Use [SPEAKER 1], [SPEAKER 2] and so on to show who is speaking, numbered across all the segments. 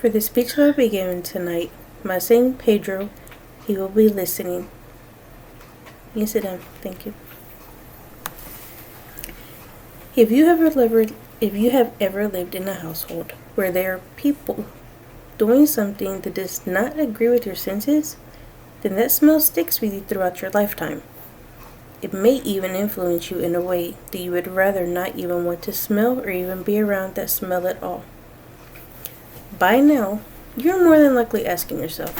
[SPEAKER 1] For the speech I will be giving tonight, my son Pedro, he will be listening. You can sit down. Thank you. If you have ever lived in a household where there are people doing something that does not agree with your senses, then that smell sticks with you throughout your lifetime. It may even influence you in a way that you would rather not even want to smell or even be around that smell at all. By now, you're more than likely asking yourself,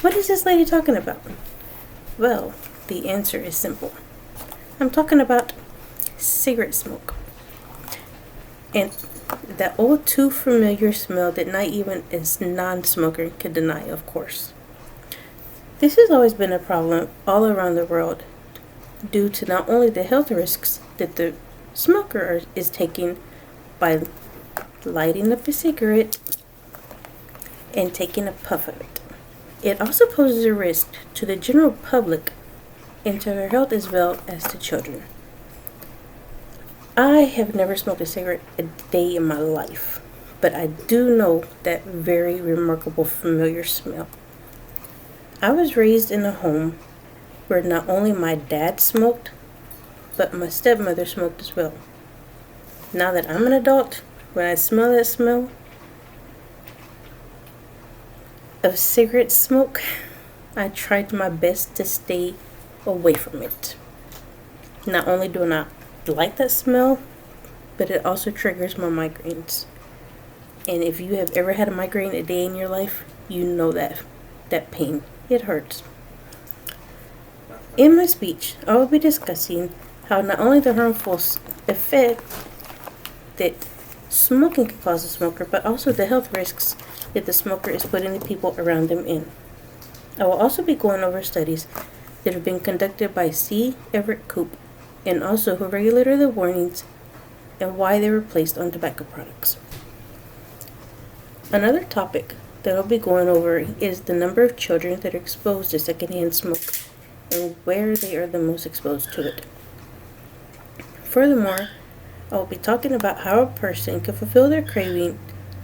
[SPEAKER 1] what is this lady talking about? Well, the answer is simple. I'm talking about cigarette smoke. And that old too familiar smell that not even a non-smoker can deny, of course. This has always been a problem all around the world due to not only the health risks that the smoker is taking by lighting up a cigarette and taking a puff of it. It also poses a risk to the general public and to their health as well as to children. I have never smoked a cigarette a day in my life, but I do know that very remarkable familiar smell. I was raised in a home where not only my dad smoked, but my stepmother smoked as well. Now that I'm an adult, when I smell that smell of cigarette smoke, I tried my best to stay away from it. Not only do I not like that smell, but it also triggers my migraines. And if you have ever had a migraine a day in your life, you know that pain. It hurts. In my speech, I will be discussing how not only the harmful effect that smoking can cause a smoker, but also the health risks that the smoker is putting the people around them in. I will also be going over studies that have been conducted by C. Everett Koop, and also who regulated the warnings and why they were placed on tobacco products. Another topic that I'll be going over is the number of children that are exposed to secondhand smoke and where they are the most exposed to it. Furthermore, I will be talking about how a person can fulfill their craving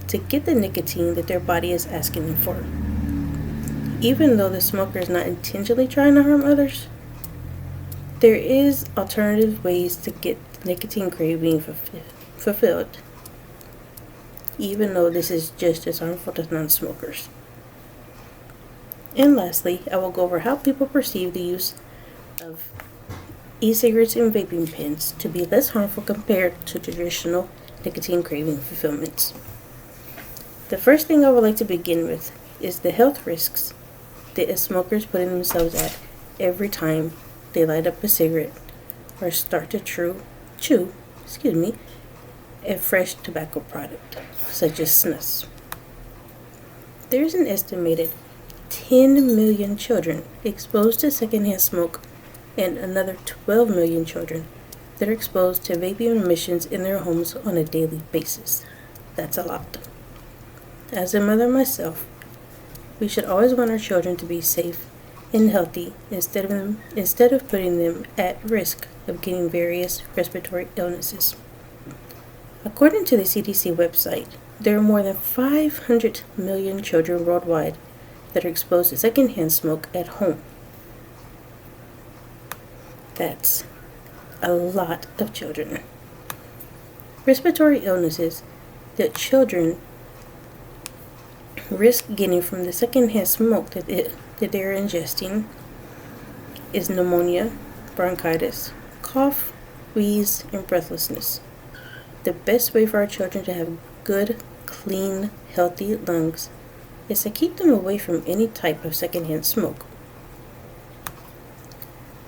[SPEAKER 1] to get the nicotine that their body is asking them for. Even though the smoker is not intentionally trying to harm others, there is alternative ways to get the nicotine craving fulfilled, even though this is just as harmful to non-smokers. And lastly, I will go over how people perceive the use of e-cigarettes and vaping pens to be less harmful compared to traditional nicotine craving fulfillments. The first thing I would like to begin with is the health risks that a smoker is putting themselves at every time they light up a cigarette or start to chew a fresh tobacco product, such as snus. There is an estimated 10 million children exposed to secondhand smoke and another 12 million children that are exposed to vaping emissions in their homes on a daily basis. That's a lot. As a mother myself, we should always want our children to be safe and healthy instead of putting them at risk of getting various respiratory illnesses. According to the CDC website, there are more than 500 million children worldwide that are exposed to secondhand smoke at home. That's a lot of children. Respiratory illnesses that children risk getting from the secondhand smoke that they're ingesting is pneumonia, bronchitis, cough, wheeze, and breathlessness. The best way for our children to have good, clean, healthy lungs is to keep them away from any type of secondhand smoke.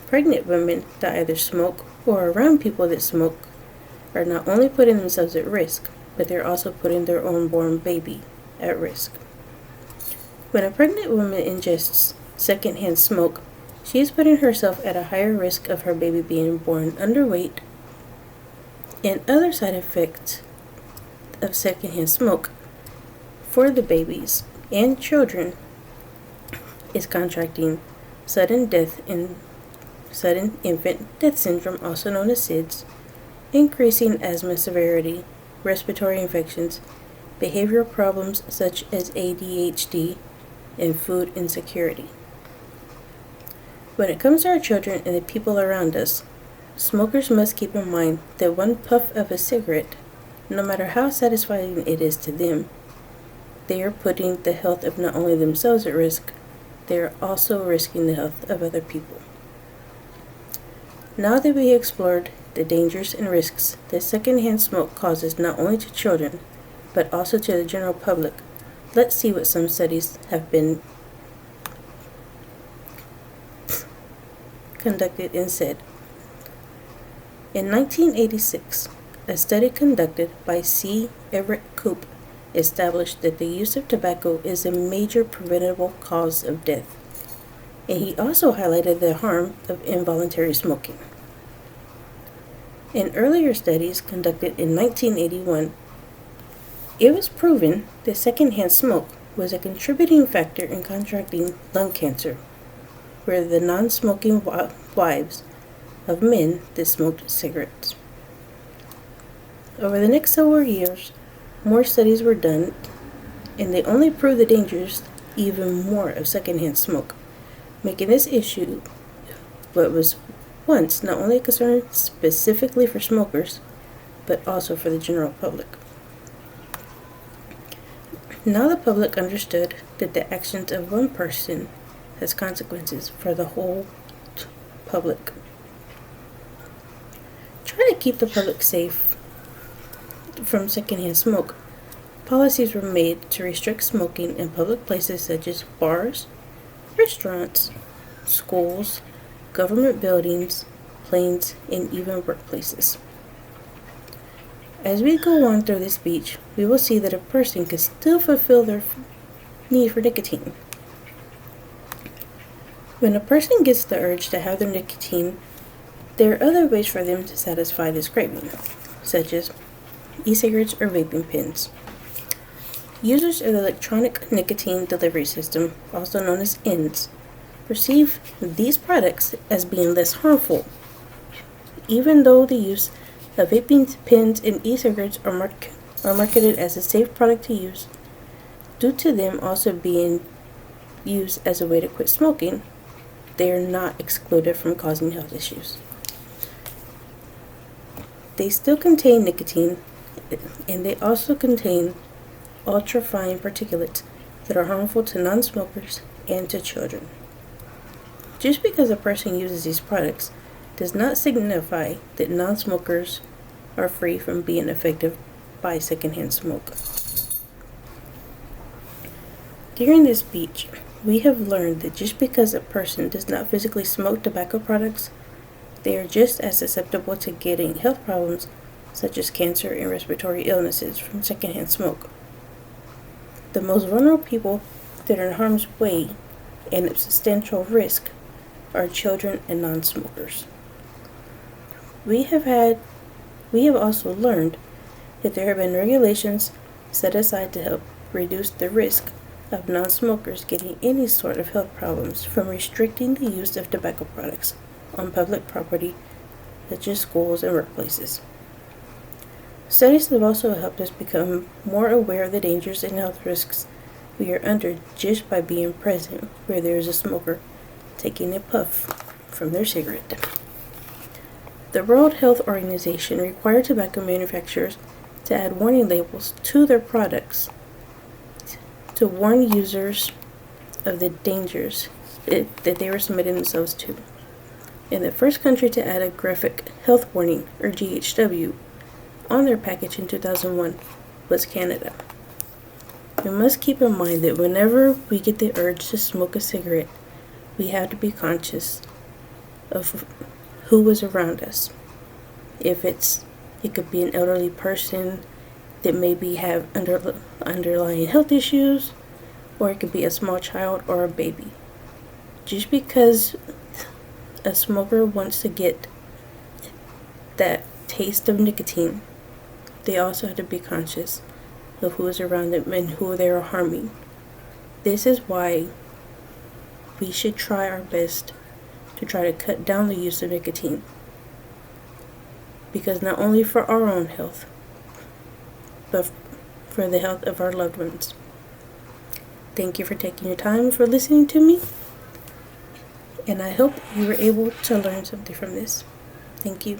[SPEAKER 1] Pregnant women that either smoke or are around people that smoke are not only putting themselves at risk, but they're also putting their unborn baby at risk. When a pregnant woman ingests secondhand smoke, she is putting herself at a higher risk of her baby being born underweight, and other side effects of secondhand smoke for the babies and children is contracting sudden infant death syndrome, also known as SIDS, increasing asthma severity, respiratory infections, behavioral problems such as ADHD, and food insecurity. When it comes to our children and the people around us, smokers must keep in mind that one puff of a cigarette, no matter how satisfying it is to them, they are putting the health of not only themselves at risk, they are also risking the health of other people. Now that we have explored the dangers and risks that secondhand smoke causes not only to children, but also to the general public, let's see what some studies have been conducted and said. In 1986, a study conducted by C. Everett Koop established that the use of tobacco is a major preventable cause of death, and he also highlighted the harm of involuntary smoking. In earlier studies conducted in 1981, it was proven that secondhand smoke was a contributing factor in contracting lung cancer, where the non-smoking wives of men that smoked cigarettes. Over the next several years, more studies were done, and they only proved the dangers even more of secondhand smoke, making this issue what was once not only a concern specifically for smokers, but also for the general public. Now the public understood that the actions of one person has consequences for the whole public. Trying to keep the public safe from secondhand smoke, policies were made to restrict smoking in public places such as bars, restaurants, schools, government buildings, planes, and even workplaces. As we go on through this speech, we will see that a person can still fulfill their need for nicotine. When a person gets the urge to have their nicotine, there are other ways for them to satisfy this craving, such as e-cigarettes or vaping pens. Users of the electronic nicotine delivery system, also known as ENDS, perceive these products as being less harmful, even though the use of vaping pens and e-cigarettes are marketed as a safe product to use. Due to them also being used as a way to quit smoking, they are not excluded from causing health issues. They still contain nicotine, and they also contain ultra-fine particulates that are harmful to non-smokers and to children. Just because a person uses these products does not signify that non-smokers are free from being affected by secondhand smoke. During this speech, we have learned that just because a person does not physically smoke tobacco products, they are just as susceptible to getting health problems such as cancer and respiratory illnesses from secondhand smoke. The most vulnerable people that are in harm's way and at substantial risk are children and non-smokers. We have also learned that there have been regulations set aside to help reduce the risk of non-smokers getting any sort of health problems from restricting the use of tobacco products on public property such as schools and workplaces. Studies have also helped us become more aware of the dangers and health risks we are under just by being present where there is a smoker taking a puff from their cigarette. The World Health Organization required tobacco manufacturers to add warning labels to their products to warn users of the dangers that they were submitting themselves to. And the first country to add a graphic health warning, or GHW, on their package in 2001 was Canada. We must keep in mind that whenever we get the urge to smoke a cigarette, we have to be conscious of who is around us. It could be an elderly person that maybe have underlying health issues, or it could be a small child or a baby. Just because a smoker wants to get that taste of nicotine, they also have to be conscious of who is around them and who they are harming. This is why we should try our best to try to cut down the use of nicotine. Because not only for our own health, but for the health of our loved ones. Thank you for taking your time for listening to me, and I hope you were able to learn something from this. Thank you.